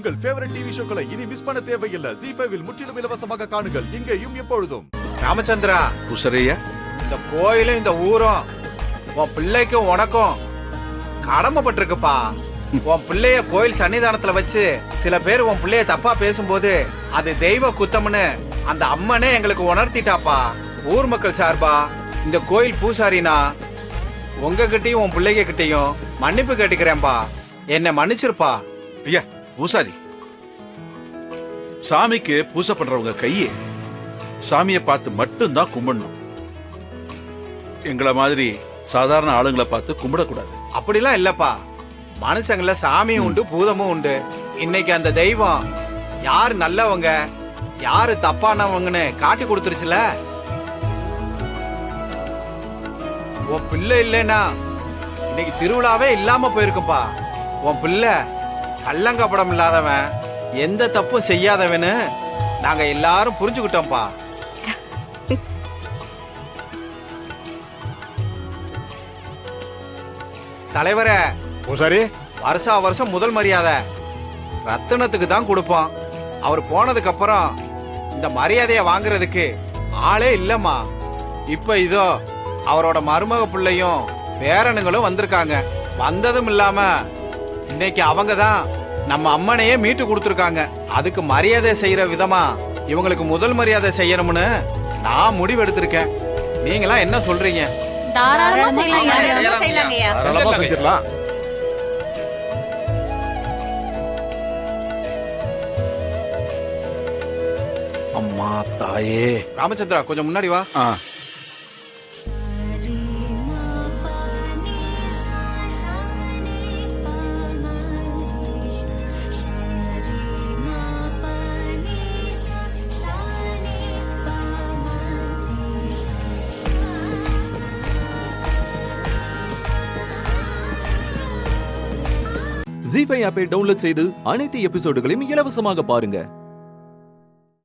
உங்கள் favourite TV ஷோக்களை இனி miss பண்ண தேவையில்லை. ZEE5 இல் முற்றிலும் இலவசமாக காணுங்கள். இங்கேயும் எப்பொழுதும். ராமச்சந்திரா, புசரையா, இந்த கோயிலும் இந்த ஊரும் உன் பிள்ளைக்கும் உனக்கும் கடமைப்பட்டிருக்குப்பா. உன் பிள்ளைய கோயில் சன்னிதானத்துல வச்சு சில பேர் உன் பிள்ளைய தப்பா பேசும்போது அது தெய்வ குத்தம்னு அந்த அம்மனே எங்களுக்கு உணர்த்திட்டாப்பா. ஊர் மக்கள் சார்பா இந்த கோயில் பூசாரினா உங்ககிட்டயும் உன் பிள்ளைங்க கிட்டயும் மன்னிப்பு கேட்டுக்கிறேன்பா. என்ன மன்னிச்சிருப்பா. ஐயா பூசாரி, சாமிக்கு பூசை பண்றவங்க கையே சாமியை பார்த்து மட்டும்தான் கும்பிடணும். எங்களை மாதிரி சாதாரண ஆளுங்களை பார்த்து கும்பிடக்கூடாது. அப்படிலாம் இல்லப்பா. மனுஷங்கள சாமியும் உண்டு பூதமும் உண்டு. இன்னைக்கு அந்த தெய்வம் யாரு நல்லவங்க யாரு தப்பானவங்கன்னு காட்டி கொடுத்துருச்சுல. உன் பிள்ளை இல்லைன்னா இன்னைக்கு திருவிழாவே இல்லாம போயிருக்குப்பா. உன் பிள்ளை கள்ளங்கப்படம் இல்லாதவன் எந்த தப்பும் செய்யாதவன்னு நாங்க எல்லாரும் புரிஞ்சுக்கிட்டோம்ப்பா. தலைவரே, பூசாரி, வருஷா வருஷம் முதல் மரியாதை ரத்தினத்துக்கு தான் கொடுப்போம். அவர் போனதுக்கு அப்புறம் இந்த மரியாதையை வாங்குறதுக்கு ஆளே இல்லம்மா. இப்ப இதோ அவரோட மருமக பிள்ளையும் பேரனுங்களும் வந்திருக்காங்க. வந்ததும் இல்லாம இன்னைக்கு அவங்க தான் நம்ம அம்மனையே மீட்டு கொடுத்துருக்காங்க. அதுக்கு மரியாதை செய்யற விதமா இவங்களுக்கு முதல் மரியாதை செய்யணும்னு நான் முடிவு எடுத்திருக்கேன். நீங்களாம் என்ன சொல்றீங்க? தாராளமா செய்யலாங்கய்யா. தாராளமா செஞ்சிடலாம். அம்மா தாயே. ராமச்சந்திரா, கொஞ்சம் முன்னாடி வா. ZEE5 ஆப்பை டவுன்லோட் செய்து அனைத்து எபிசோடுகளையும் இலவசமாக பாருங்க.